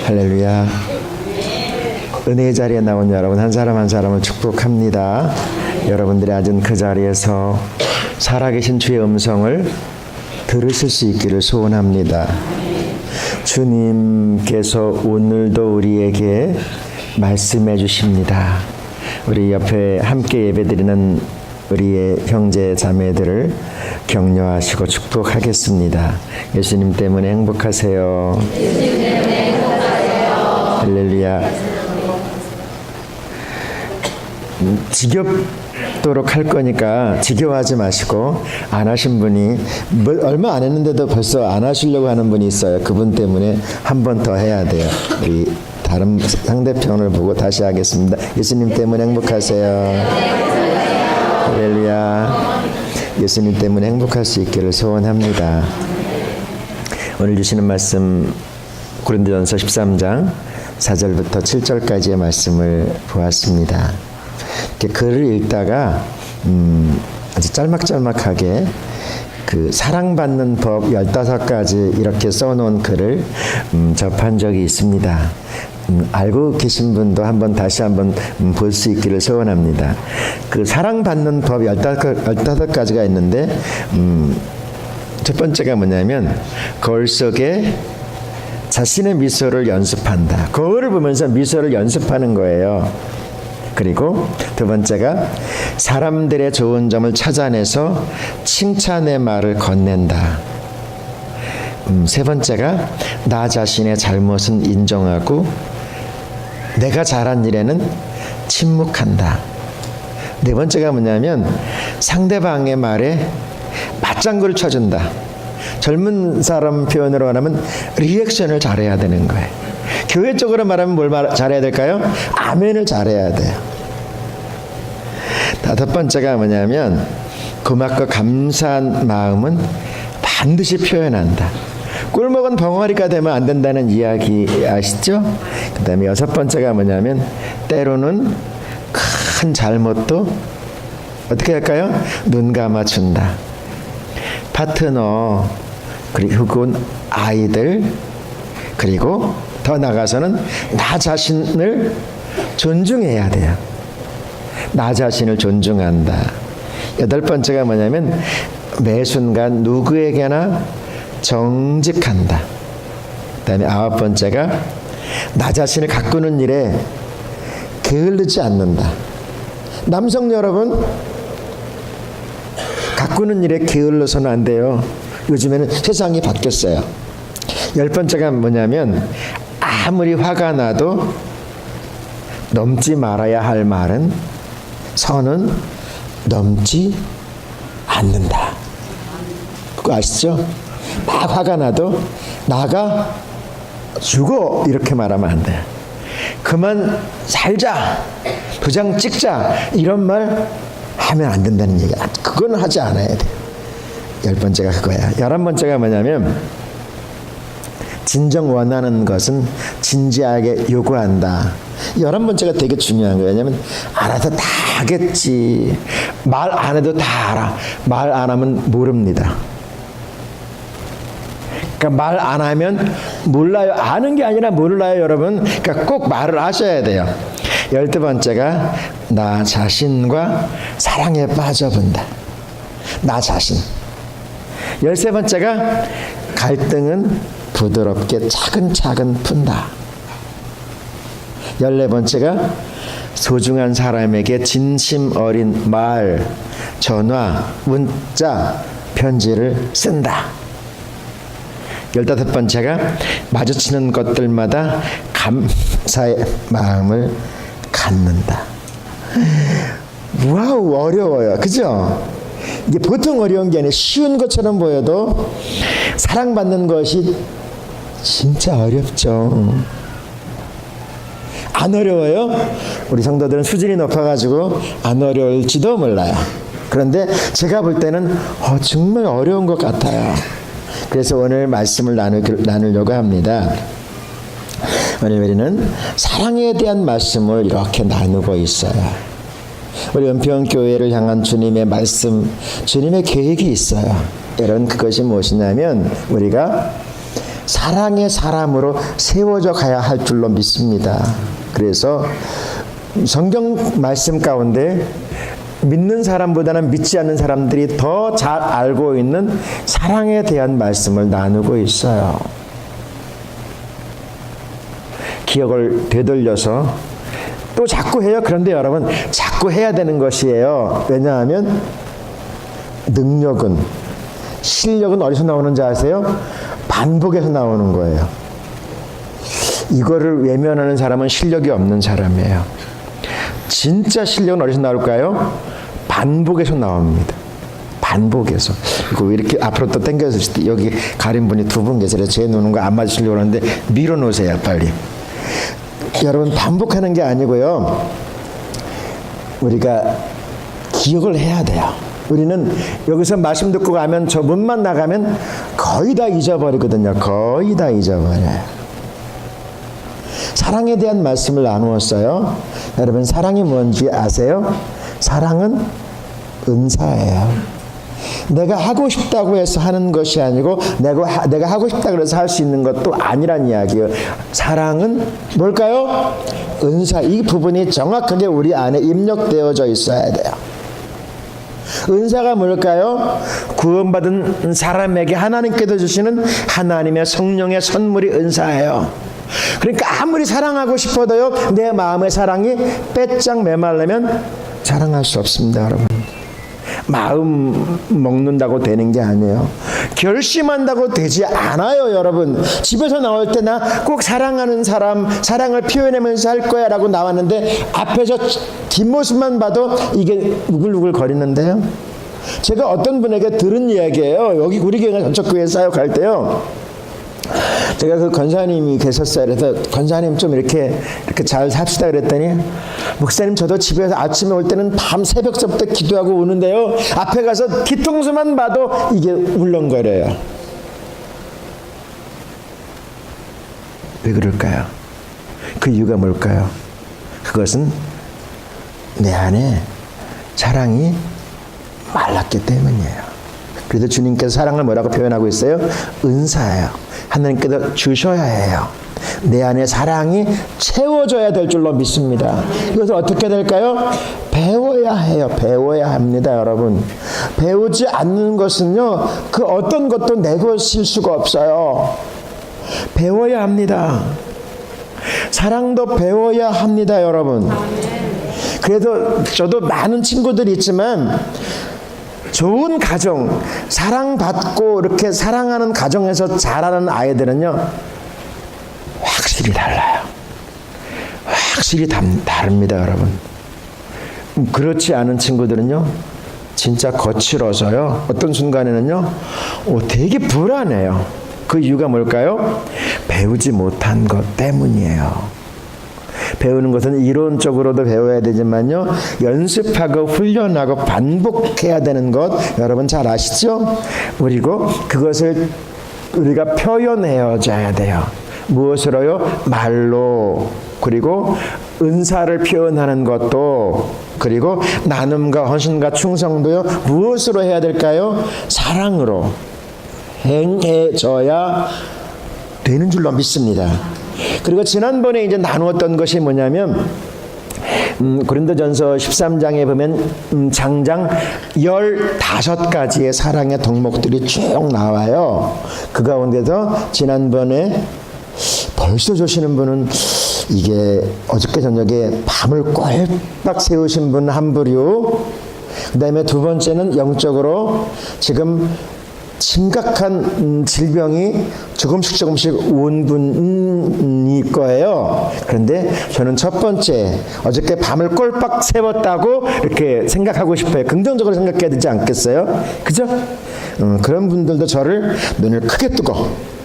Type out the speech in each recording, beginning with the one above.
할렐루야. 은혜의 자리에 나온 여러분 한 사람 한 사람을 축복합니다. 여러분들이 앉은 그 자리에서 살아계신 주의 음성을 들으실 수 있기를 소원합니다. 주님께서 오늘도 우리에게 말씀해 주십니다. 우리 옆에 함께 예배드리는 우리의 형제 자매들을 격려하시고 축복하겠습니다. 예수님 때문에 행복하세요. 예수님 때문에 행복하세요. 할렐루야. 지겹도록 할 거니까 지겨워하지 마시고, 안 하신 분이 얼마 안 했는데도 벌써 안 하시려고 하는 분이 있어요. 그분 때문에 한 번 더 해야 돼요. 우리 다른 상대편을 보고 다시 하겠습니다. 예수님 때문에 행복하세요. 할렐루야. 예수님 때문에 행복할 수 있기를 소원합니다. 오늘 주시는 말씀 고린도전서 13장 4절부터 7절까지의 말씀을 보았습니다. 이렇게 글을 읽다가 아주 짤막짤막하게 그 사랑받는 법 15가지 이렇게 써놓은 글을 접한 적이 있습니다. 알고 계신 분도 다시 한번 볼 수 있기를 소원합니다. 그 사랑받는 법 15가지가 있는데 첫 번째가 뭐냐면 거울 속에 자신의 미소를 연습한다. 거울을 보면서 미소를 연습하는 거예요. 그리고 두 번째가 사람들의 좋은 점을 찾아내서 칭찬의 말을 건넨다. 세 번째가 나 자신의 잘못은 인정하고 내가 잘한 일에는 침묵한다. 네 번째가 뭐냐면 상대방의 말에 맞장구를 쳐준다. 젊은 사람 표현으로 하면 리액션을 잘해야 되는 거예요. 교회 쪽으로 말하면 뭘 잘해야 될까요? 아멘을 잘해야 돼요. 다섯 번째가 뭐냐면 고맙고 감사한 마음은 반드시 표현한다. 꿀먹은 벙어리가 되면 안 된다는 이야기 아시죠? 그 다음에 여섯 번째가 뭐냐면 때로는 큰 잘못도 어떻게 할까요? 눈 감아준다. 파트너, 그리고 아이들, 그리고 더 나가서는 나 자신을 존중해야 돼요. 나 자신을 존중한다. 여덟 번째가 뭐냐면 매 순간 누구에게나 정직한다. 그 다음에 아홉 번째가 나 자신을 가꾸는 일에 게을르지 않는다. 남성 여러분, 가꾸는 일에 게을러서는 안 돼요. 요즘에는 세상이 바뀌었어요. 열 번째가 뭐냐면 아무리 화가 나도 넘지 말아야 할 말은 선은 넘지 않는다. 그거 아시죠? 막 화가 나도 나가 죽어 이렇게 말하면 안 돼요. 그만 살자, 도장 찍자 이런 말 하면 안 된다는 얘기야. 그건 하지 않아야 돼요. 열 번째가 그거야. 11번째가 뭐냐면 진정 원하는 것은 진지하게 요구한다. 11번째가 되게 중요한 거예요. 왜냐하면 알아서 다 하겠지. 말 안 해도 다 알아. 말 안 하면 모릅니다. 그러니까 말 안 하면 몰라요. 아는 게 아니라 몰라요, 여러분. 그러니까 꼭 말을 하셔야 돼요. 12번째가 나 자신과 사랑에 빠져본다. 나 자신. 13번째가 갈등은 부드럽게 차근차근 푼다. 14번째가 소중한 사람에게 진심 어린 말, 전화, 문자, 편지를 쓴다. 15번째가 마주치는 것들마다 감사의 마음을 갖는다. 와우, 어려워요. 그죠? 이게 보통 어려운 게 아니라 쉬운 것처럼 보여도 사랑받는 것이 진짜 어렵죠. 안 어려워요? 우리 성도들은 수준이 높아가지고 안 어려울지도 몰라요. 그런데 제가 볼 때는 정말 어려운 것 같아요. 그래서 오늘 말씀을 나누려고 합니다. 오늘 우리는 사랑에 대한 말씀을 이렇게 나누고 있어요. 우리 은평교회를 향한 주님의 말씀, 주님의 계획이 있어요. 여러분, 그것이 무엇이냐면 우리가 사랑의 사람으로 세워져 가야 할 줄로 믿습니다. 그래서 성경 말씀 가운데 믿는 사람보다는 믿지 않는 사람들이 더 잘 알고 있는 사랑에 대한 말씀을 나누고 있어요. 기억을 되돌려서 또 자꾸 해요. 그런데 여러분, 자꾸 해야 되는 것이에요. 왜냐하면 능력은, 실력은 어디서 나오는지 아세요? 반복에서 나오는 거예요. 이거를 외면하는 사람은 실력이 없는 사람이에요. 진짜 실력은 어디서 나올까요? 반복에서 나옵니다. 반복에서. 이거 왜 이렇게 앞으로 또 당겨서 여기 가린 분이 두 분 계세요. 제 노는 거 안 맞으시려고 하는데 밀어놓으세요, 빨리. 여러분, 반복하는 게 아니고요. 우리가 기억을 해야 돼요. 우리는 여기서 말씀 듣고 가면 저 문만 나가면 거의 다 잊어버리거든요. 거의 다 잊어버려요. 사랑에 대한 말씀을 나누었어요. 여러분, 사랑이 뭔지 아세요? 사랑은 은사예요. 내가 하고 싶다고 해서 하는 것이 아니고 내가 하고 싶다 그래서 할 수 있는 것도 아니란 이야기예요. 사랑은 뭘까요? 은사. 이 부분이 정확하게 우리 안에 입력되어져 있어야 돼요. 은사가 뭘까요? 구원받은 사람에게 하나님께서 주시는 하나님의 성령의 선물이 은사예요. 그러니까 아무리 사랑하고 싶어도요, 내 마음의 사랑이 빼짝 메말르면 사랑할 수 없습니다, 여러분. 마음 먹는다고 되는 게 아니에요. 결심한다고 되지 않아요, 여러분. 집에서 나올 때 나 꼭 사랑하는 사람, 사랑을 표현하면서 할 거야 라고 나왔는데 앞에서 뒷모습만 봐도 이게 우글우글 거리는데요. 제가 어떤 분에게 들은 이야기예요. 여기 우리 교회 전척교회 사역할 때요, 제가 그 권사님이 계셨어요. 그래서 권사님 좀 이렇게 잘 삽시다 그랬더니, 목사님 저도 집에서 아침에 올 때는 밤 새벽서부터 기도하고 오는데요, 앞에 가서 뒤통수만 봐도 이게 울렁거려요. 왜 그럴까요? 그 이유가 뭘까요? 그것은 내 안에 사랑이 말랐기 때문이에요. 그래서 주님께서 사랑을 뭐라고 표현하고 있어요? 은사예요. 하나님께서 주셔야 해요. 내 안에 사랑이 채워져야 될 줄로 믿습니다. 이것을 어떻게 될까요? 배워야 해요. 배워야 합니다, 여러분. 배우지 않는 것은요, 그 어떤 것도 내 것일 수가 없어요. 배워야 합니다. 사랑도 배워야 합니다, 여러분. 그래도 저도 많은 친구들이 있지만 좋은 가정, 사랑받고 이렇게 사랑하는 가정에서 자라는 아이들은요, 확실히 달라요. 확실히 다릅니다, 여러분. 그렇지 않은 친구들은요, 진짜 거칠어서요, 어떤 순간에는요, 되게 불안해요. 그 이유가 뭘까요? 배우지 못한 것 때문이에요. 배우는 것은 이론적으로도 배워야 되지만요, 연습하고 훈련하고 반복해야 되는 것, 여러분 잘 아시죠? 그리고 그것을 우리가 표현해야져야 돼요. 무엇으로요? 말로. 그리고 은사를 표현하는 것도, 그리고 나눔과 헌신과 충성도요, 무엇으로 해야 될까요? 사랑으로 행해져야 되는 줄로 믿습니다. 그리고 지난번에 이제 나누었던 것이 뭐냐면, 고린도전서 13장에 보면 장장 15가지의 사랑의 덕목들이 쭉 나와요. 그 가운데서 지난번에 벌써 조시는 분은, 이게 어저께 저녁에 밤을 꼴딱 새우신 분 한 부류, 그 다음에 두 번째는 영적으로 지금 심각한 질병이 조금씩 온 분일 거예요. 그런데 저는 첫 번째, 어저께 밤을 꼴박 새웠다고 이렇게 생각하고 싶어요. 긍정적으로 생각해야 되지 않겠어요? 그죠? 그런 분들도 저를 눈을 크게 뜨고,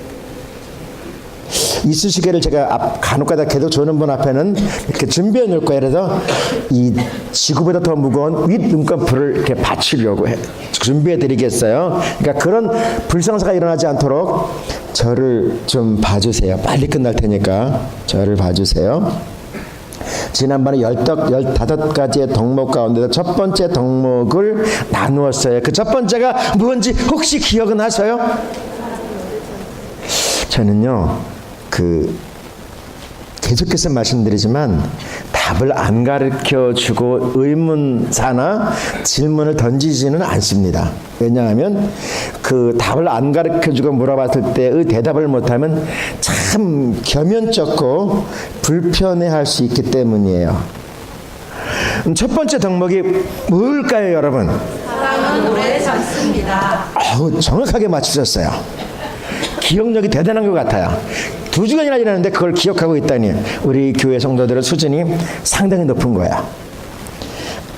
이쑤시개를 제가 간혹가다 계속 조는 분 앞에는 이렇게 준비해 놓을 거예요. 그래서 이 지구보다 더 무거운 윗 눈꺼풀을 이렇게 받치려고 준비해 드리겠어요. 그러니까 그런 불상사가 일어나지 않도록 저를 좀 봐주세요. 빨리 끝날 테니까 저를 봐주세요. 지난번에 15가지의 덕목 가운데서 첫 번째 덕목을 나누었어요. 그 첫 번째가 무엇인지 혹시 기억은 하세요? 저는요, 계속해서 말씀드리지만 답을 안 가르쳐주고 의문사나 질문을 던지지는 않습니다. 왜냐하면 그 답을 안 가르쳐주고 물어봤을 때의 대답을 못하면 참 겸연쩍고 불편해할 수 있기 때문이에요. 첫 번째 덕목이 뭘까요, 여러분? 사랑은 오래 참습니다. 정확하게 맞추셨어요. 기억력이 대단한 것 같아요. 2시간이나 지났는데 그걸 기억하고 있다니 우리 교회 성도들의 수준이 상당히 높은 거야.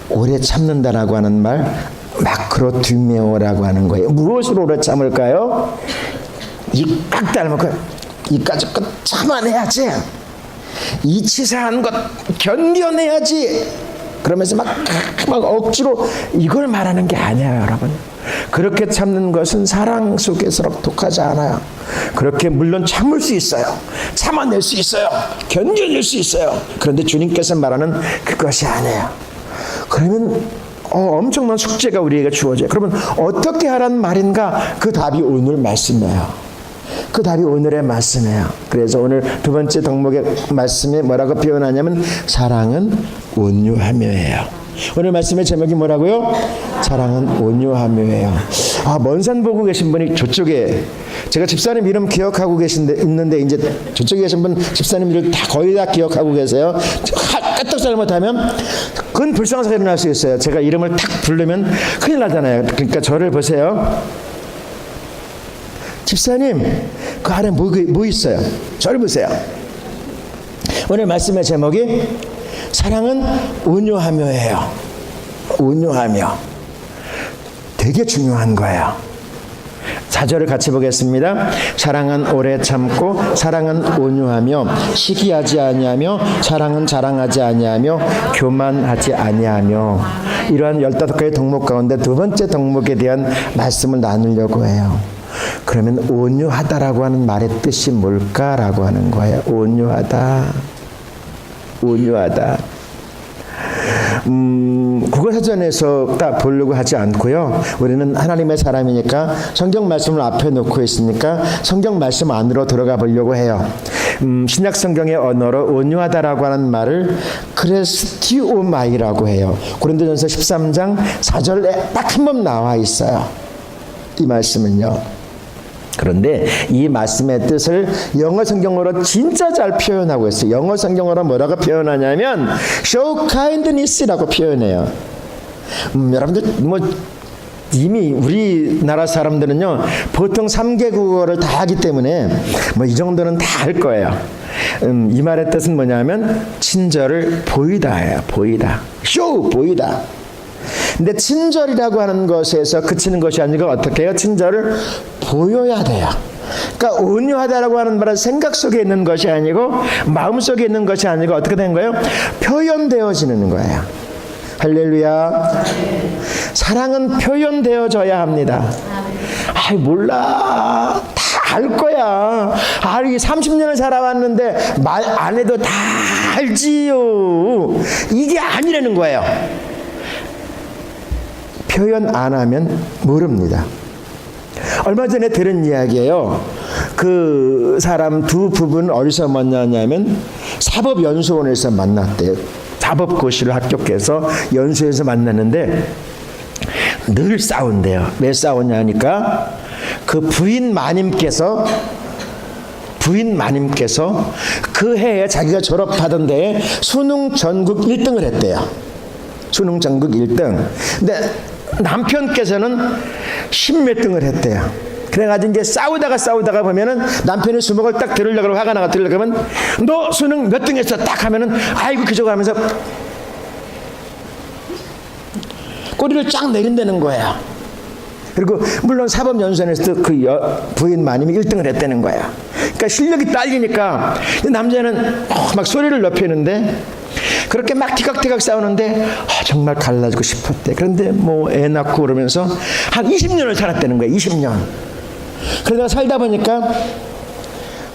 오래 참는다라고 하는 말 마크로튜메오라고 하는 거예요. 무엇으로 오래 참을까요? 이 꽉 닮고 이까지 것 참아내야지. 이 치사한 것 견뎌내야지. 그러면서 막 억지로 이걸 말하는 게 아니에요, 여러분. 그렇게 참는 것은 사랑 속에서록 독하지 않아요. 그렇게 물론 참을 수 있어요. 참아낼 수 있어요. 견뎌낼 수 있어요. 그런데 주님께서 말하는 그것이 아니에요. 그러면 엄청난 숙제가 우리에게 주어져요. 그러면 어떻게 하라는 말인가? 그 답이 오늘 말씀이에요. 그 답이 오늘의 말씀이에요. 그래서 오늘 두 번째 덕목의 말씀에 뭐라고 표현하냐면 사랑은 온유하며예요. 오늘 말씀의 제목이 뭐라고요? 사랑은 온유하며예요. 먼 산 보고 계신 분이 저쪽에, 제가 집사님 이름 기억하고 있는데 이제 저쪽에 계신 분 집사님 이름 거의 다 기억하고 계세요. 까딱 잘못하면 그건 불상사가 일어날 수 있어요. 제가 이름을 탁 부르면 큰일 나잖아요. 그러니까 저를 보세요. 집사님, 그 안에 뭐 있어요? 저를 보세요. 오늘 말씀의 제목이 사랑은 온유하며예요. 온유하며. 되게 중요한 거예요. 4절을 같이 보겠습니다. 사랑은 오래 참고 사랑은 온유하며 시기하지 아니하며 사랑은 자랑하지 아니하며 교만하지 아니하며. 이러한 15가지 덕목 가운데 두 번째 덕목에 대한 말씀을 나누려고 해요. 그러면 온유하다라고 하는 말의 뜻이 뭘까라고 하는 거예요. 온유하다. 온유하다. 국어사전에서 딱 보려고 하지 않고요. 우리는 하나님의 사람이니까 성경 말씀을 앞에 놓고 있으니까 성경 말씀 안으로 들어가 보려고 해요. 신약 성경의 언어로 온유하다라고 하는 말을 크레스티오마이라고 해요. 고린도전서 13장 4절에 딱 한 번 나와 있어요. 이 말씀은요. 그런데 이 말씀의 뜻을 영어 성경어로 진짜 잘 표현하고 있어요. 영어 성경어로 뭐라고 표현하냐면 show kindness라고 표현해요. 여러분들 이미 우리나라 사람들은요 보통 3개 국어를 다 하기 때문에 이 정도는 다 할 거예요. 이 말의 뜻은 뭐냐면 친절을 보이다예요. 보이다. show 보이다. 근데 친절이라고 하는 것에서 그치는 것이 아니고 어떻게 해요? 친절을 보여야 돼요. 그러니까 온유하다라고 하는 말은 생각 속에 있는 것이 아니고 마음 속에 있는 것이 아니고 어떻게 된 거예요? 표현되어지는 거예요. 할렐루야. 사랑은 표현되어져야 합니다. 몰라. 다 알 거야. 이 30년을 살아왔는데 말 안 해도 다 알지요. 이게 아니라는 거예요. 표현 안 하면 모릅니다. 얼마 전에 들은 이야기예요. 그 사람 두 부부는 어디서 만났냐면 사법연수원에서 만났대요. 사법고시를 합격해서 연수에서 만났는데 늘 싸운대요. 왜 싸우냐니까 그 부인 마님께서 그 해에 자기가 졸업하던 데에 수능 전국 1등을 했대요. 수능 전국 1등. 근데 남편께서는 10몇 등을 했대요. 그래가지고 이제 싸우다가 보면은 남편이 주먹을 딱 들으려고 화가 나가 들으려고 하면 너 수능 몇 등 했어? 딱 하면은 아이고 그저거 하면서 꼬리를 쫙 내린다는 거야. 그리고 물론 사법연수원에서도 그 부인 마님이 1등을 했다는 거야. 그러니까 실력이 딸리니까 남자는 막 소리를 높이는데 그렇게 막 티각티각 싸우는데 정말 갈라지고 싶었대. 그런데 애 낳고 그러면서 한 20년을 살았다는 거야. 20년. 그러다가 살다 보니까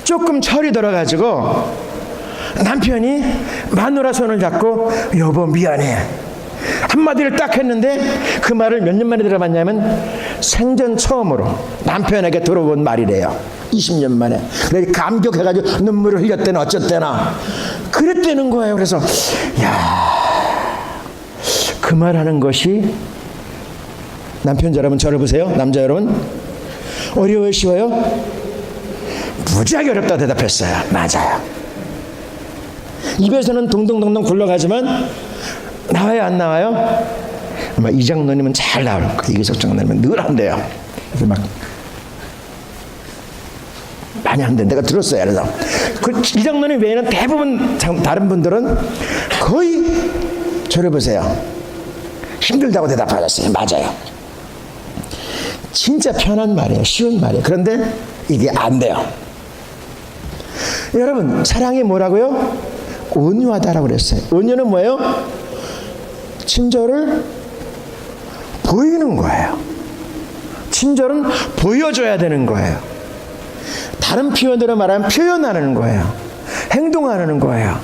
조금 철이 들어가지고 남편이 마누라 손을 잡고 여보 미안해 한마디를 딱 했는데 그 말을 몇 년 만에 들어봤냐면 생전 처음으로 남편에게 들어본 말이래요. 20년 만에. 그래 감격해가지고 눈물을 흘렸대나 어쨌대나 그랬다는 거예요. 그래서 그 말하는 것이 남편 여러분 저를 보세요. 남자 여러분 어려워요 쉬워요? 무지하게 어렵다 대답했어요. 맞아요. 입에서는 동동동동 굴러가지만 나와요 안 나와요? 아마 이 장로님은 잘 나올 거예요. 이기석 장로님은 늘 한대요. 그래서 막 많이 한대. 내가 들었어요. 그래서 이 장로님 외에는 대부분 다른 분들은 거의 저를 보세요. 힘들다고 대답하셨어요. 맞아요. 진짜 편한 말이에요. 쉬운 말이에요. 그런데 이게 안 돼요. 여러분 사랑이 뭐라고요? 온유하다라고 그랬어요. 온유는 뭐예요? 친절을 보이는 거예요. 친절은 보여줘야 되는 거예요. 다른 표현으로 말하면 표현하는 거예요. 행동하는 거예요.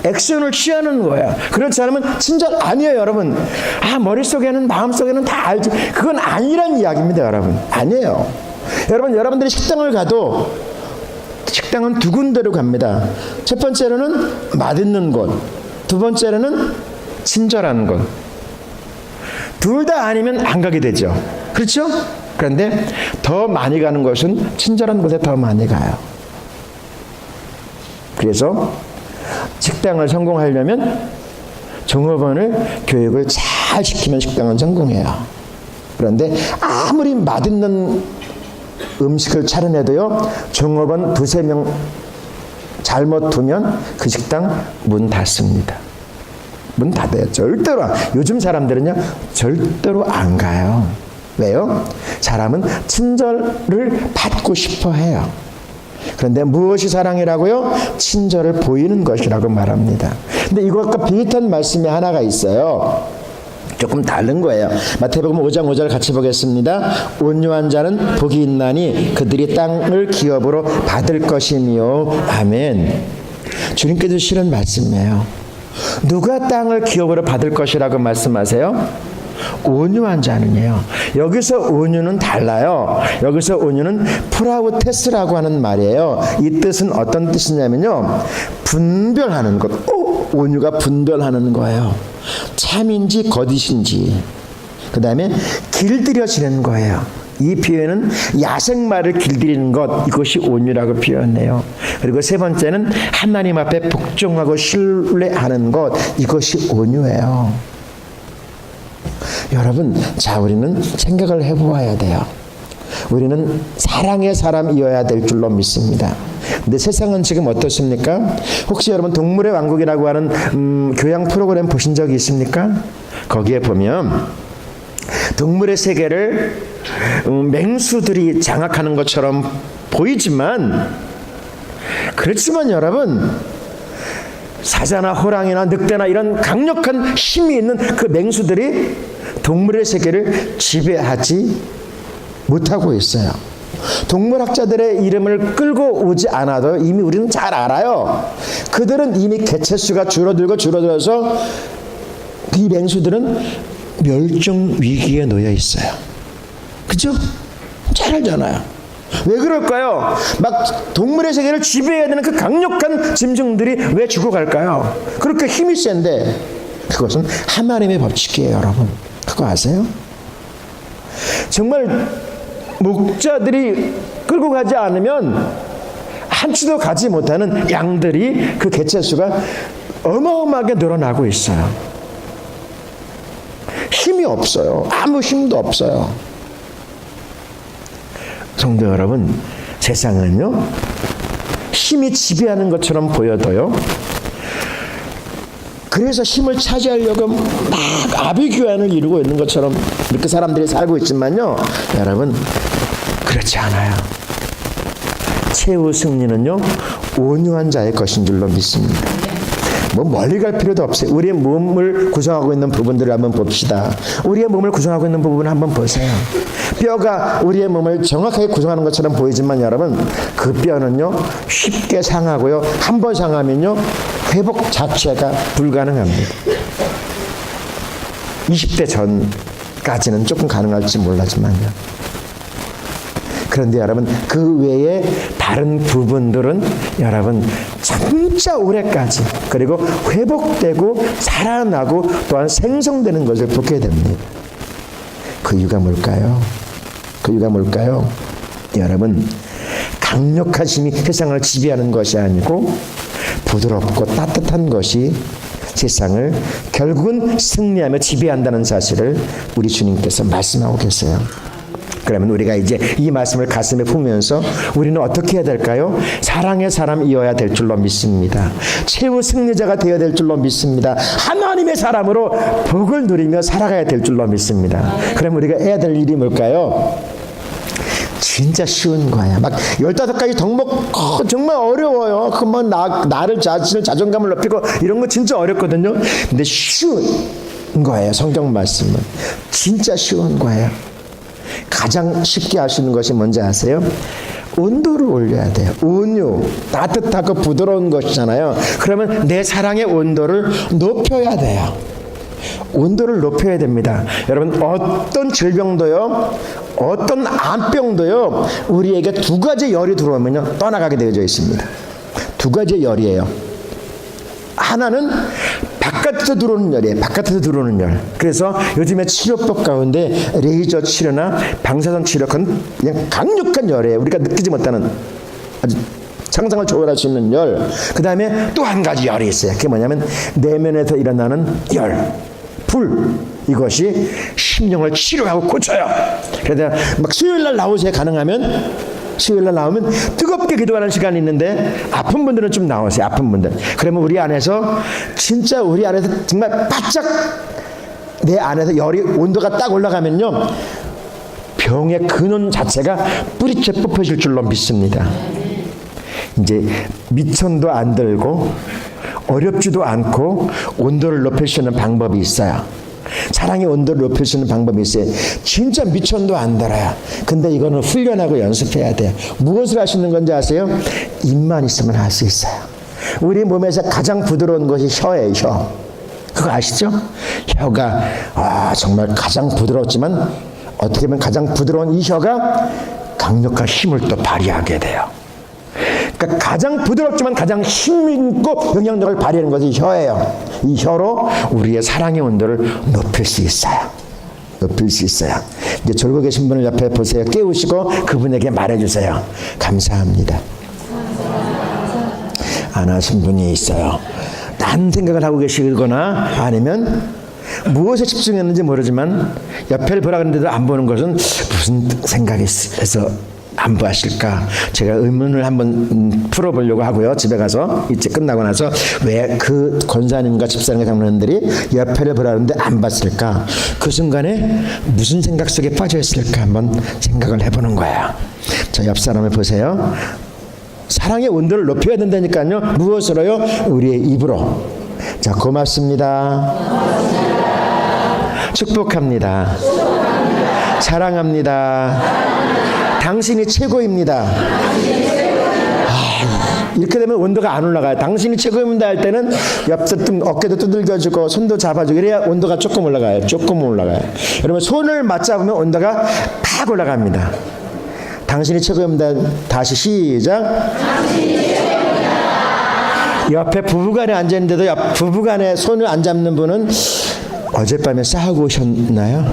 액션을 취하는 거예요. 그렇지 않으면 친절 아니에요, 여러분. 머릿속에는 마음속에는 다 알지. 그건 아니란 이야기입니다, 여러분. 아니에요. 여러분, 여러분들이 식당을 가도 식당은 두 군데로 갑니다. 첫 번째로는 맛있는 곳, 두 번째로는 친절한 곳. 둘 다 아니면 안 가게 되죠. 그렇죠? 그런데 더 많이 가는 곳은 친절한 곳에 더 많이 가요. 그래서 식당을 성공하려면 종업원을 교육을 잘 시키면 식당은 성공해요. 그런데 아무리 맛있는 음식을 차려내도요, 종업원 두세 명 잘못 두면 그 식당 문 닫습니다. 문 닫아요. 절대로. 요즘 사람들은요 절대로 안 가요. 왜요? 사람은 친절을 받고 싶어 해요. 그런데 무엇이 사랑이라고요? 친절을 보이는 것이라고 말합니다. 근데 이것과 비슷한 말씀이 하나가 있어요. 조금 다른 거예요. 마태복음 5장 5절 같이 보겠습니다. 온유한 자는 복이 있나니 그들이 땅을 기업으로 받을 것이니요. 아멘. 주님께서 주시는 말씀이에요. 누가 땅을 기업으로 받을 것이라고 말씀하세요? 온유한 자는요. 여기서 온유는 달라요. 여기서 온유는 프라우테스라고 하는 말이에요. 이 뜻은 어떤 뜻이냐면요, 분별하는 것. 온유가 분별하는 거예요. 참인지 거짓인지. 그 다음에 길들여지는 거예요. 이 표현은 야생마를 길들이는 것, 이것이 온유라고 표현해요. 그리고 세 번째는 하나님 앞에 복종하고 신뢰하는 것, 이것이 온유예요. 여러분, 자, 우리는 생각을 해보아야 돼요. 우리는 사랑의 사람이어야 될 줄로 믿습니다. 근데 세상은 지금 어떻습니까? 혹시 여러분 동물의 왕국이라고 하는 교양 프로그램 보신 적이 있습니까? 거기에 보면 동물의 세계를 맹수들이 장악하는 것처럼 보이지만, 그렇지만 여러분, 사자나 호랑이나 늑대나 이런 강력한 힘이 있는 그 맹수들이 동물의 세계를 지배하지 못하고 있어요. 동물학자들의 이름을 끌고 오지 않아도 이미 우리는 잘 알아요. 그들은 이미 개체수가 줄어들어서 이 맹수들은 멸종 위기에 놓여 있어요. 그죠? 잘 알잖아요. 왜 그럴까요? 막 동물의 세계를 지배해야 되는 그 강력한 짐승들이 왜 죽어갈까요? 그렇게 힘이 센데, 그것은 하나님의 법칙이에요, 여러분. 그거 아세요? 정말 목자들이 끌고 가지 않으면 한 치도 가지 못하는 양들이, 그 개체수가 어마어마하게 늘어나고 있어요. 힘이 없어요. 아무 힘도 없어요. 성도 여러분, 세상은요, 힘이 지배하는 것처럼 보여도요, 그래서 힘을 차지하려고 막 아비규환을 이루고 있는 것처럼 이렇게 사람들이 살고 있지만요, 여러분, 그렇지 않아요. 최후 승리는요, 온유한 자의 것인 줄로 믿습니다. 뭐 멀리 갈 필요도 없어요. 우리의 몸을 구성하고 있는 부분들을 한번 봅시다. 우리의 몸을 구성하고 있는 부분을 한번 보세요. 뼈가 우리의 몸을 정확하게 구성하는 것처럼 보이지만 여러분, 그 뼈는요 쉽게 상하고요, 한 번 상하면요 회복 자체가 불가능합니다. 20대 전까지는 조금 가능할지 몰라지만요. 그런데 여러분 그 외에 다른 부분들은 여러분 진짜 오래까지 그리고 회복되고 살아나고 또한 생성되는 것을 보게 됩니다. 그 이유가 뭘까요? 그 이유가 뭘까요? 여러분 강력하심이 세상을 지배하는 것이 아니고 부드럽고 따뜻한 것이 세상을 결국은 승리하며 지배한다는 사실을 우리 주님께서 말씀하고 계세요. 그러면 우리가 이제 이 말씀을 가슴에 품으면서 우리는 어떻게 해야 될까요? 사랑의 사람이어야 될 줄로 믿습니다. 최후 승리자가 되어야 될 줄로 믿습니다. 하나님의 사람으로 복을 누리며 살아가야 될 줄로 믿습니다. 그럼 우리가 해야 될 일이 뭘까요? 진짜 쉬운 거야. 막 15가지 덕목 정말 어려워요. 그만 나를 자신을 자존감을 높이고 이런 거 진짜 어렵거든요. 근데 쉬운 거예요. 성경 말씀은 진짜 쉬운 거예요. 가장 쉽게 할 수 있는 것이 뭔지 아세요? 온도를 올려야 돼요. 온유, 따뜻하고 부드러운 것이잖아요. 그러면 내 사랑의 온도를 높여야 돼요. 온도를 높여야 됩니다. 여러분 어떤 질병도요, 어떤 암병도요, 우리에게 두 가지 열이 들어오면요 떠나가게 되어져 있습니다. 두 가지 열이에요. 하나는 바깥에서 들어오는 열이에요. 바깥에서 들어오는 열. 그래서 요즘에 치료법 가운데 레이저 치료나 방사선 치료, 그건 그냥 강력한 열이에요. 우리가 느끼지 못하는 아주 상상을 초월할 수 있는 열. 그 다음에 또 한 가지 열이 있어요. 그게 뭐냐면 내면에서 일어나는 열, 불. 이것이 심령을 치료하고 고쳐요. 그래서 막 수요일날 나오세요. 가능하면 수요일날 나오면 뜨겁게 기도하는 시간이 있는데 아픈 분들은 좀 나오세요. 아픈 분들. 그러면 우리 안에서 진짜 우리 안에서 정말 바짝 내 안에서 열이 온도가 딱 올라가면요 병의 근원 자체가 뿌리째 뽑혀질 줄로 믿습니다. 이제 미천도 안 들고 어렵지도 않고 온도를 높일 수 있는 방법이 있어요. 사랑의 온도를 높일 수 있는 방법이 있어요. 진짜 미천도 안 달아요. 근데 이거는 훈련하고 연습해야 돼요. 무엇을 할 수 있는 건지 아세요? 입만 있으면 할 수 있어요. 우리 몸에서 가장 부드러운 것이 혀예요. 혀. 그거 아시죠? 혀가 정말 가장 부드럽지만 어떻게 보면 가장 부드러운 이 혀가 강력한 힘을 또 발휘하게 돼요. 그러니까 가장 부드럽지만 가장 힘있고 영향력을 발휘하는 것이 혀예요. 이 혀로 우리의 사랑의 온도를 높일 수 있어요. 높일 수 있어요. 이제 졸고 계신 분을 옆에 보세요. 깨우시고 그분에게 말해주세요. 감사합니다. 안 하신 분이 있어요. 딴 생각을 하고 계시거나 아니면 무엇에 집중했는지 모르지만 옆에를 보라 그랬는데도 안 보는 것은 무슨 생각이 해서 안 보았을까? 제가 의문을 한번 풀어보려고 하고요. 집에 가서 이제 끝나고 나서 왜 그 권사님과 집사님과 장로님들이 옆에를 보라는데 안 봤을까? 그 순간에 무슨 생각 속에 빠져 있을까 한번 생각을 해보는 거야. 자, 옆 사람을 보세요. 사랑의 온도를 높여야 된다니까요. 무엇으로요? 우리의 입으로. 자, 고맙습니다. 축복합니다. 사랑합니다. 당신이 최고입니다. 이렇게 되면 온도가 안 올라가요. 당신이 최고입니다 할 때는 옆에 어깨도 두들겨주고 손도 잡아주고 이래야 온도가 조금 올라가요. 조금 올라가요. 여러분 손을 맞잡으면 온도가 팍 올라갑니다. 당신이 최고입니다. 다시 시작. 옆에 부부간에 앉아있는데도 부부간에 손을 안 잡는 분은 어젯밤에 싸우고 오셨나요?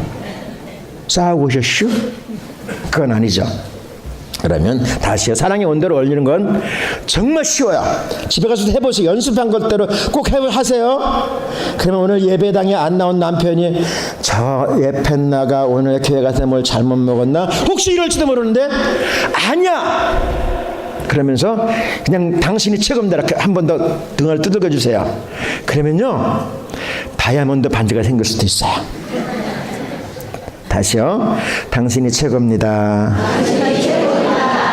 싸우고 오셨슈? 그건 아니죠. 그러면 다시요. 사랑의 온도를 올리는 건 정말 쉬워요. 집에 가서도 해보세요. 연습한 것대로 꼭 하세요. 그러면 오늘 예배당에 안 나온 남편이 저 예펜나가 오늘 교회 가서 뭘 잘못 먹었나? 혹시 이럴지도 모르는데 아니야. 그러면서 그냥 당신이 최고입니다. 이렇게 한 번 더 등을 두들겨 주세요. 그러면요 다이아몬드 반지가 생길 수도 있어요. 다시요. 당신이 최고입니다.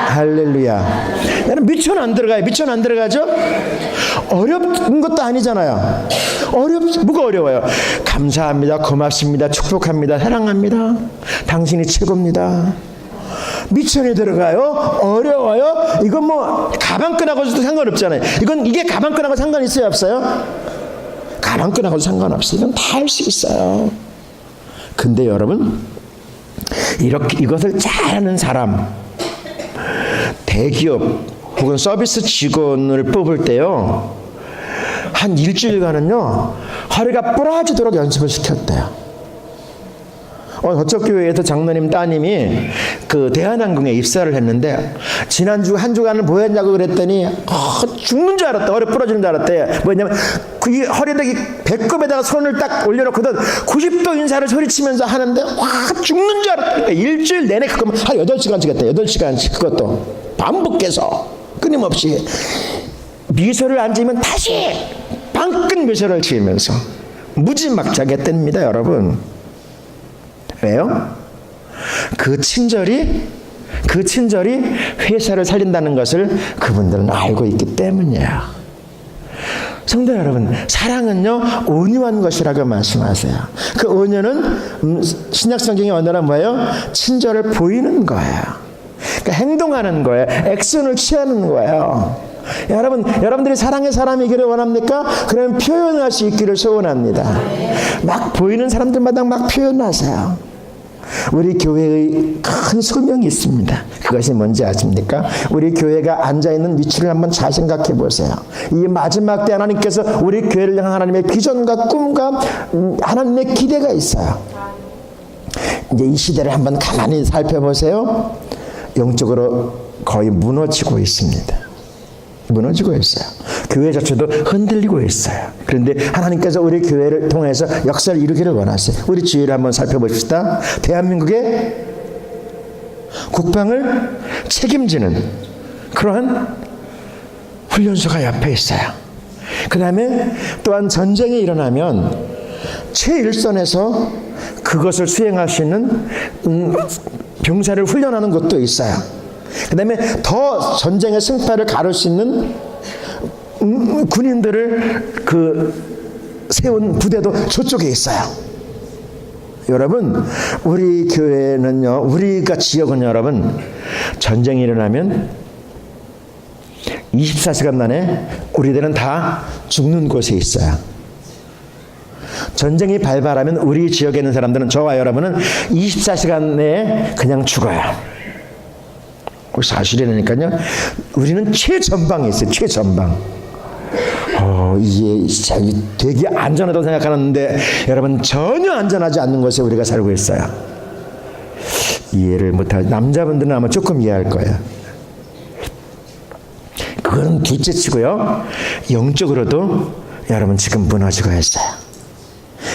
할렐루야. 나는 미천 안 들어가요. 미천 안 들어가죠? 어려운 것도 아니잖아요. 뭐가 어려워요? 감사합니다. 고맙습니다. 축복합니다. 사랑합니다. 당신이 최고입니다. 미천에 들어가요? 어려워요? 이건 뭐 가방끈하고도 상관없잖아요. 이게 가방끈하고 상관 있어요? 없어요? 가방끈하고도 상관없어요. 이건 다 할 수 있어요. 근데 여러분 이것을 잘하는 사람 대기업 혹은 서비스 직원을 뽑을 때요, 한 일주일간은요 허리가 부러지도록 연습을 시켰대요. 저쪽 교회에서 장로님 따님이 그 대한항공에 입사를 했는데 지난주 한 주간을 뭐 했냐고 그랬더니 죽는 줄 알았대. 허리 부러지는 줄 알았대. 뭐냐면 그 허리에다 배꼽에다가 손을 딱 올려놓거든 90도 인사를 소리치면서 하는데 죽는 줄 알았대. 그러니까 일주일 내내 그거 한 8시간씩 했대. 8시간씩 그것도 반복해서 끊임없이 미소를 안 지으면 다시 방끈 미소를 지으면서 무지막지하게 했답니다, 여러분. 왜요? 그 친절이 회사를 살린다는 것을 그분들은 알고 있기 때문이에요. 성도 여러분, 사랑은요 온유한 것이라고 말씀하세요. 그 온유는 신약 성경의 언어란 뭐예요? 친절을 보이는 거예요. 그러니까 행동하는 거예요. 액션을 취하는 거예요. 여러분들이 사랑의 사람이기를 원합니까? 그러면 표현할 수 있기를 소원합니다. 막 보이는 사람들마다 막 표현하세요. 우리 교회의 큰 소명이 있습니다. 그것이 뭔지 아십니까? 우리 교회가 앉아있는 위치를 한번 잘 생각해 보세요. 이 마지막 때 하나님께서 우리 교회를 향한 하나님의 비전과 꿈과 하나님의 기대가 있어요. 이제 이 시대를 한번 가만히 살펴보세요. 영적으로 거의 무너지고 있습니다. 무너지고 있어요. 교회 자체도 흔들리고 있어요. 그런데 하나님께서 우리 교회를 통해서 역사를 이루기를 원하세요. 우리 주위를 한번 살펴봅시다. 대한민국의 국방을 책임지는 그러한 훈련소가 옆에 있어요. 그 다음에 또한 전쟁이 일어나면 최일선에서 그것을 수행할 수 있는 병사를 훈련하는 곳도 있어요. 그 다음에 더 전쟁의 승패를 가를 수 있는 군인들을 세운 부대도 저쪽에 있어요. 여러분, 우리 교회는요, 우리가 지역은 여러분, 전쟁이 일어나면 24시간 만에 우리들은 다 죽는 곳에 있어요. 전쟁이 발발하면 우리 지역에 있는 사람들은, 저와 여러분은 24시간 내에 그냥 죽어요. 사실이니까요. 우리는 최전방에 있어요. 최전방. 이게 진짜 되게 안전하다고 생각하는데 여러분, 전혀 안전하지 않는 곳에 우리가 살고 있어요. 이해를 못할 남자분들은 아마 조금 이해할 거예요. 그건 둘째치고요. 영적으로도 여러분 지금 무너지고 있어요.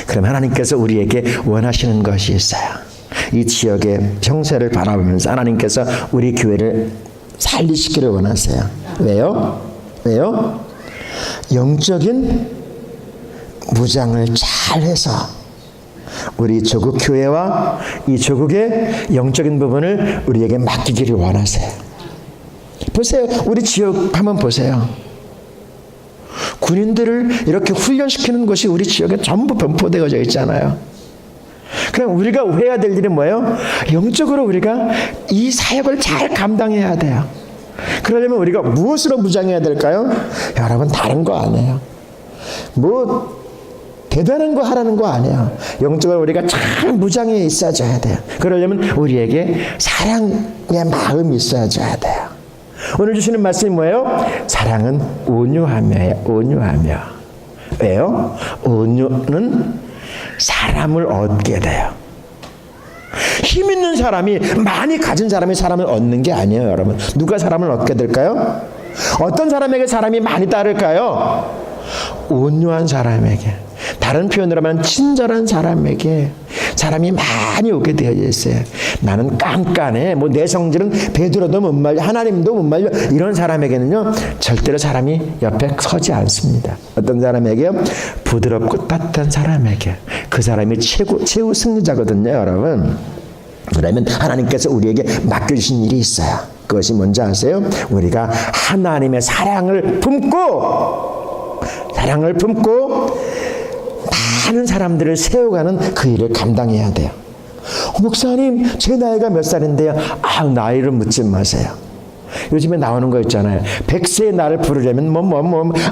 그럼 하나님께서 우리에게 원하시는 것이 있어요. 이 지역의 형세를 바라보면서 하나님께서 우리 교회를 살리시기를 원하세요. 왜요? 영적인 무장을 잘해서 우리 조국 교회와 이 조국의 영적인 부분을 우리에게 맡기기를 원하세요. 보세요. 우리 지역 한번 보세요. 군인들을 이렇게 훈련시키는 곳이 우리 지역에 전부 분포되어져 있잖아요. 그럼 우리가 해야 될 일은 뭐예요? 영적으로 우리가 이 사역을 잘 감당해야 돼요. 그러려면 우리가 무엇으로 무장해야 될까요? 여러분, 다른 거 아니에요. 뭐 대단한 거 하라는 거 아니에요. 영적으로 우리가 잘 무장해 있어줘야 돼요. 그러려면 우리에게 사랑의 마음이 있어줘야 돼요. 오늘 주시는 말씀이 뭐예요? 사랑은 온유하며요. 온유하며. 왜요? 온유는 사람을 얻게 돼요. 힘 있는 사람이, 많이 가진 사람이 사람을 얻는 게 아니에요, 여러분. 누가 사람을 얻게 될까요? 어떤 사람에게 사람이 많이 따를까요? 온유한 사람에게. 다른 표현으로 하면 친절한 사람에게 사람이 많이 오게 되어 있어요. 나는 깐깐해. 내 성질은 베드로도 못 말려, 하나님도 못 말려. 이런 사람에게는요, 절대로 사람이 옆에 서지 않습니다. 어떤 사람에게요? 부드럽고 따뜻한 사람에게. 그 사람이 최후 승리자거든요, 여러분. 그러면 하나님께서 우리에게 맡겨주신 일이 있어요. 그것이 뭔지 아세요? 우리가 하나님의 사랑을 품고 많은 사람들을 세워가는 그 일을 감당해야 돼요. 목사님, 제 나이가 몇 살인데요? 나이를 묻지 마세요. 요즘에 나오는 거 있잖아요. 100세의 나를 부르려면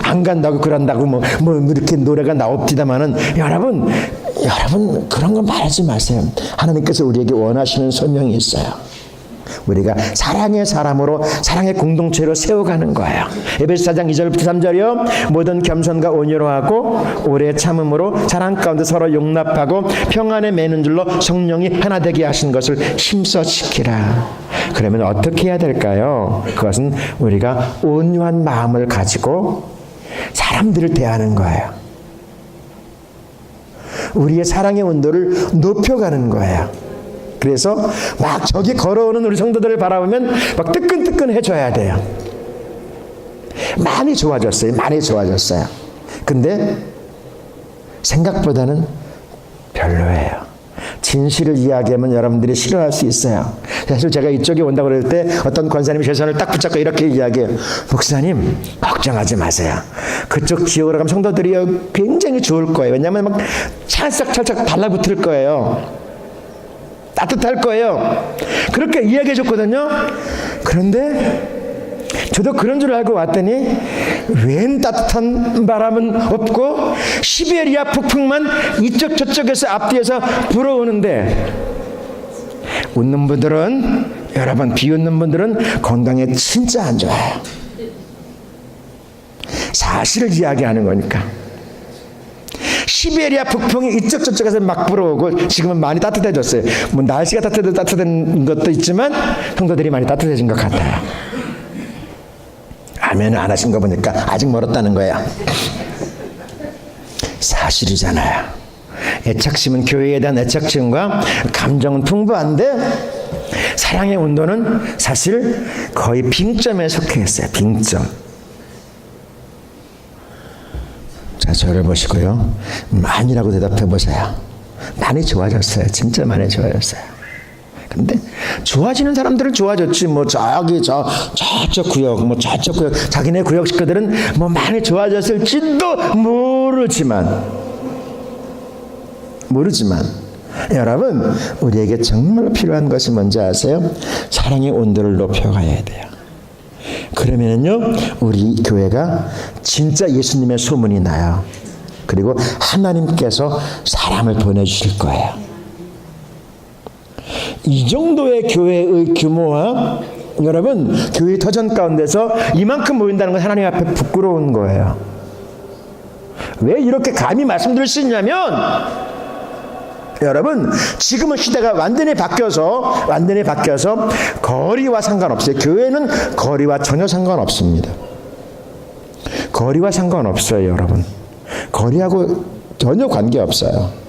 안 간다고 그런다고 이렇게 노래가 나옵니다만은 여러분 그런 거 말하지 마세요. 하나님께서 우리에게 원하시는 소명이 있어요. 우리가 사랑의 사람으로 사랑의 공동체로 세워가는 거예요. 에베소 4장 2절부터 3절이요. 모든 겸손과 온유로 하고 오래 참음으로 사랑 가운데 서로 용납하고 평안에 매는 줄로 성령이 하나 되게 하신 것을 힘써 지키라. 그러면 어떻게 해야 될까요? 그것은 우리가 온유한 마음을 가지고 사람들을 대하는 거예요. 우리의 사랑의 온도를 높여가는 거예요. 그래서 막 저기 걸어오는 우리 성도들을 바라보면 막 뜨끈뜨끈 해줘야 돼요. 많이 좋아졌어요. 많이 좋아졌어요. 근데 생각보다는 별로예요. 진실을 이야기하면 여러분들이 싫어할 수 있어요. 사실 제가 이쪽에 온다고 그럴 때 어떤 권사님이 제 손을 딱 붙잡고 이렇게 이야기해요. 목사님 걱정하지 마세요. 그쪽 지역으로 가면 성도들이 굉장히 좋을 거예요. 왜냐하면 막 찰싹찰싹 달라붙을 거예요. 따뜻할 거예요. 그렇게 이야기해 줬거든요. 그런데 저도 그런 줄 알고 왔더니 웬 따뜻한 바람은 없고 시베리아 폭풍만 이쪽 저쪽에서 앞뒤에서 불어오는데 웃는 분들은 여러분 비웃는 분들은 건강에 진짜 안 좋아요. 사실을 이야기하는 거니까. 시베리아 북풍이 이쪽 저쪽에서 막 불어오고 지금은 많이 따뜻해졌어요. 뭐 날씨가 따뜻한 것도 있지만 성도들이 많이 따뜻해진 것 같아요. 아멘을 안 하신 거 보니까 아직 멀었다는 거야. 사실이잖아요. 애착심은 교회에 대한 애착심과 감정은 풍부한데 사랑의 온도는 사실 거의 빙점에 속해 있어요. 빙점. 자, 저를 보시고요. 아니라고 대답해 보세요. 많이 좋아졌어요. 진짜 많이 좋아졌어요. 근데 좋아지는 사람들은 좋아졌지. 뭐 저기 저쪽 구역, 뭐 저쪽 구역, 자기네 구역 식구들은 뭐 많이 좋아졌을지도 모르지만 여러분 우리에게 정말 필요한 것이 뭔지 아세요? 사랑의 온도를 높여가야 돼요. 그러면은요 우리 교회가 진짜 예수님의 소문이 나요. 그리고 하나님께서 사람을 보내주실 거예요. 이 정도의 교회의 규모와 여러분 교회 터전 가운데서 이만큼 모인다는 건 하나님 앞에 부끄러운 거예요. 왜 이렇게 감히 말씀드릴 수 있냐면 여러분 지금은 시대가 완전히 바뀌어서 거리와 상관없어요. 교회는 거리와 전혀 상관없습니다. 거리와 상관없어요. 여러분 거리하고 전혀 관계없어요.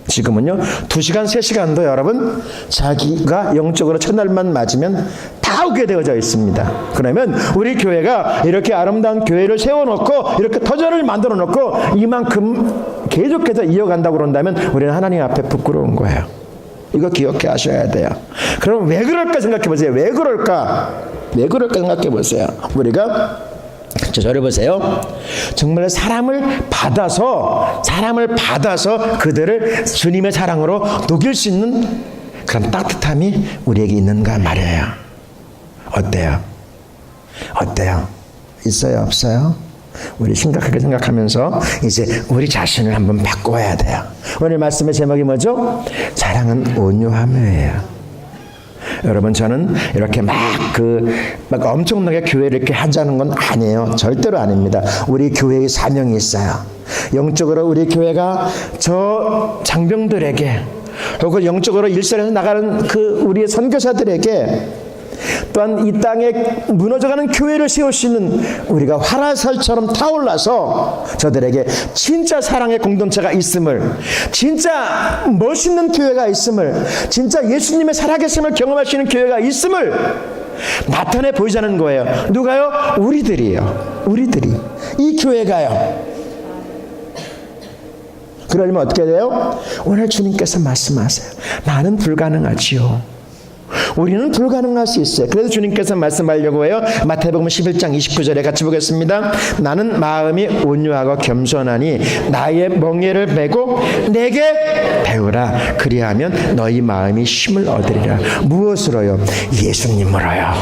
지금은요 2시간 3시간도 여러분 자기가 영적으로 첫날만 맞으면 다 오게 되어져 있습니다. 그러면 우리 교회가 이렇게 아름다운 교회를 세워놓고 이렇게 터전을 만들어 놓고 이만큼 계속해서 이어간다고 그런다면 우리는 하나님 앞에 부끄러운 거예요. 이거 기억해 하셔야 돼요. 그럼 왜 그럴까 생각해 보세요. 왜 그럴까 생각해 보세요. 우리가 저를 보세요. 정말 사람을 받아서 그들을 주님의 사랑으로 녹일 수 있는 그런 따뜻함이 우리에게 있는가 말이에요. 어때요? 있어요? 없어요? 우리 심각하게 생각하면서 이제 우리 자신을 한번 바꿔야 돼요. 오늘 말씀의 제목이 뭐죠? 사랑은 온유함이에요. 여러분 저는 이렇게 막 엄청나게 교회를 이렇게 하자는 건 아니에요. 절대로 아닙니다. 우리 교회의 사명이 있어요. 영적으로 우리 교회가 저 장병들에게 혹은 영적으로 일선에서 나가는 그 우리의 선교사들에게 또한 이 땅에 무너져가는 교회를 세울 수 있는 우리가 화살처럼 타올라서 저들에게 진짜 사랑의 공동체가 있음을, 진짜 멋있는 교회가 있음을, 진짜 예수님의 살아계심을 경험할 수 있는 교회가 있음을 나타내 보이자는 거예요. 누가요? 우리들이요. 우리들이. 이 교회가요. 그러려면 어떻게 돼요? 오늘 주님께서 말씀하세요. 나는 불가능하지요. 우리는 불가능할 수 있어요. 그래서 주님께서 말씀하려고 해요. 마태복음 11장 29절에 같이 보겠습니다. 나는 마음이 온유하고 겸손하니 나의 멍에를 메고 내게 배우라. 그리하면 너희 마음이 쉼을 얻으리라. 무엇으로요? 예수님으로요.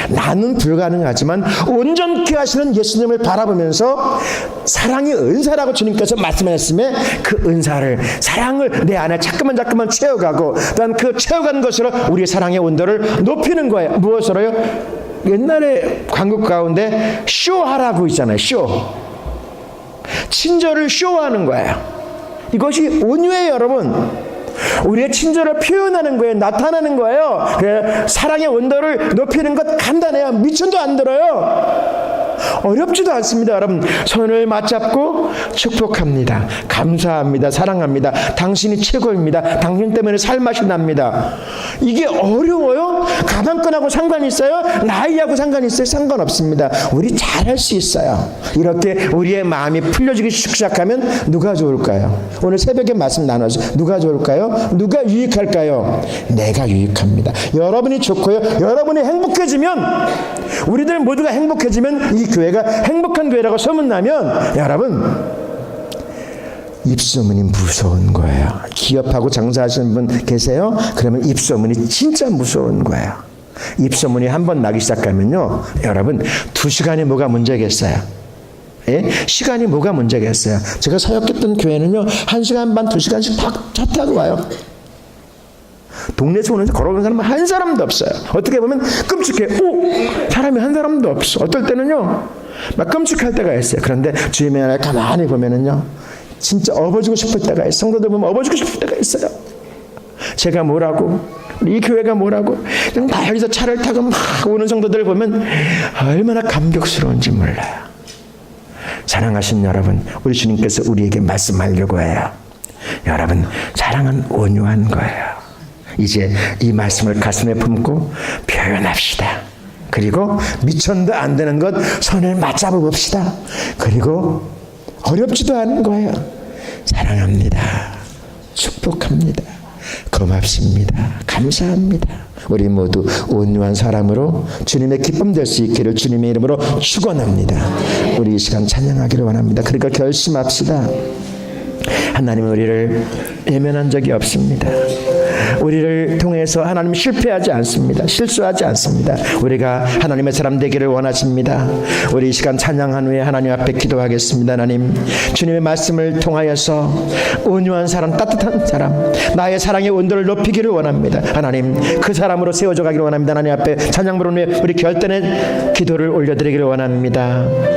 나는 불가능하지만 온전케 하시는 예수님을 바라보면서 사랑이 은사라고 주님께서 말씀하셨음에 그 은사를, 사랑을 내 안에 자꾸만 채워가고 또한 그 채워간 것으로 우리의 사랑의 온도를 높이는 거예요. 무엇으로요? 옛날에 광고 가운데 쇼하라고 있잖아요. 쇼. 친절을 쇼하는 거예요. 이것이 온유예요, 여러분. 우리의 친절을 표현하는 거예요. 나타나는 거예요. 그래, 사랑의 온도를 높이는 것 간단해요. 미천도 안 들어요. 어렵지도 않습니다. 여러분, 손을 맞잡고 축복합니다. 감사합니다. 사랑합니다. 당신이 최고입니다. 당신 때문에 살맛이 납니다. 이게 어려워요? 가방끈하고 상관이 있어요? 나이하고 상관이 있어요? 상관없습니다. 우리 잘할 수 있어요. 이렇게 우리의 마음이 풀려지기 시작하면 누가 좋을까요? 오늘 새벽에 말씀 나눠서 누가 좋을까요? 누가 유익할까요? 내가 유익합니다. 여러분이 좋고요. 여러분이 행복해지면, 우리들 모두가 행복해지면 이 교회가 행복한 교회라고 소문나면, 여러분, 입소문이 무서운 거예요. 기업하고 장사하시는 분 계세요? 그러면 입소문이 진짜 무서운 거예요. 입소문이 한번 나기 시작하면요, 여러분, 2시간이 뭐가 문제겠어요? 예? 시간이 뭐가 문제겠어요? 제가 사역했던 교회는요, 1시간 반, 2시간씩 차 타고 와요. 동네에서 오는데 걸어오는 사람은 한 사람도 없어요. 어떻게 보면 끔찍해. 사람이 한 사람도 없어. 어떨 때는요, 막 끔찍할 때가 있어요. 그런데 주님의 나라에 가만히 보면은요, 진짜 업어주고 싶을 때가 있어요. 성도들 보면 업어주고 싶을 때가 있어요. 제가 뭐라고, 이 교회가 뭐라고, 그냥 멀리서 차를 타고 막 오는 성도들을 보면 얼마나 감격스러운지 몰라요. 사랑하신 여러분, 우리 주님께서 우리에게 말씀하려고 해요. 여러분, 사랑은 온유한 거예요. 이제 이 말씀을 가슴에 품고 표현합시다. 그리고 미천도 안 되는 것 손을 맞잡아 봅시다. 그리고 어렵지도 않은 거예요. 사랑합니다. 축복합니다. 고맙습니다. 감사합니다. 우리 모두 온유한 사람으로 주님의 기쁨 될 수 있기를 주님의 이름으로 축원합니다. 우리 이 시간 찬양하기를 원합니다. 그러니까 결심합시다. 하나님은 우리를 외면한 적이 없습니다. 우리를 통해서 하나님 실패하지 않습니다. 실수하지 않습니다. 우리가 하나님의 사람 되기를 원하십니다. 우리 이 시간 찬양한 후에 하나님 앞에 기도하겠습니다. 하나님, 주님의 말씀을 통하여서 온유한 사람, 따뜻한 사람, 나의 사랑의 온도를 높이기를 원합니다. 하나님, 그 사람으로 세워져 가기를 원합니다. 하나님 앞에 찬양 부르며 우리 결단의 기도를 올려드리기를 원합니다.